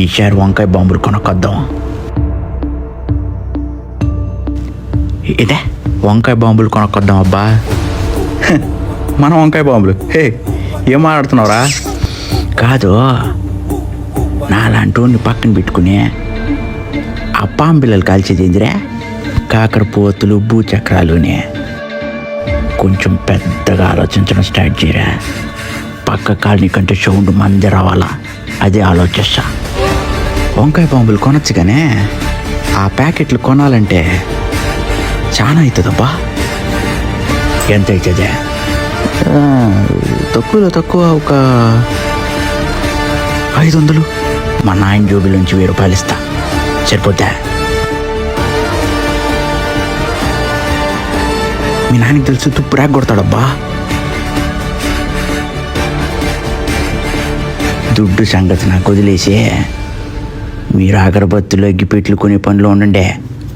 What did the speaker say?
ఈసారి వంకాయ బాంబులు కొనుక్కొద్దాం. ఇదే వంకాయ బాంబులు కొనుక్కొద్దాం. అబ్బా మన వంకాయ బాంబులు. హే, ఏం మాట్లాడుతున్నావురా? కాదు, నాలాంటి పక్కన పెట్టుకుని ఆ పాంబిల్లలు కాల్చేదిరా కాకరపోతులు భూచక్రాలునే. కొంచెం పెద్దగా ఆలోచించడం స్టార్ట్ చేయరా. పక్క కాలనీ కంటే సౌండ్ మంది రావాలా, అదే ఆలోచిస్తా. వంకాయ బాంబులు కొనొచ్చుగానే ఆ ప్యాకెట్లు కొనాలంటే చాలా అవుతుందబ్బా. ఎంత అవుతుందే? తక్కువలో తక్కువ ఒక 500. మా నాయన జోబులోంచి 1000 రూపాయలు ఇస్తా, సరిపోతా? మీ నాయనకి తెలుసు, తుప్పు ర్యాక్ కొడతాడబ్బా. దుడ్డు సంగతి నాకు వదిలేసి మీరు అగరబత్తులు అగ్గిపెట్లు కొనే పనిలో ఉండండి.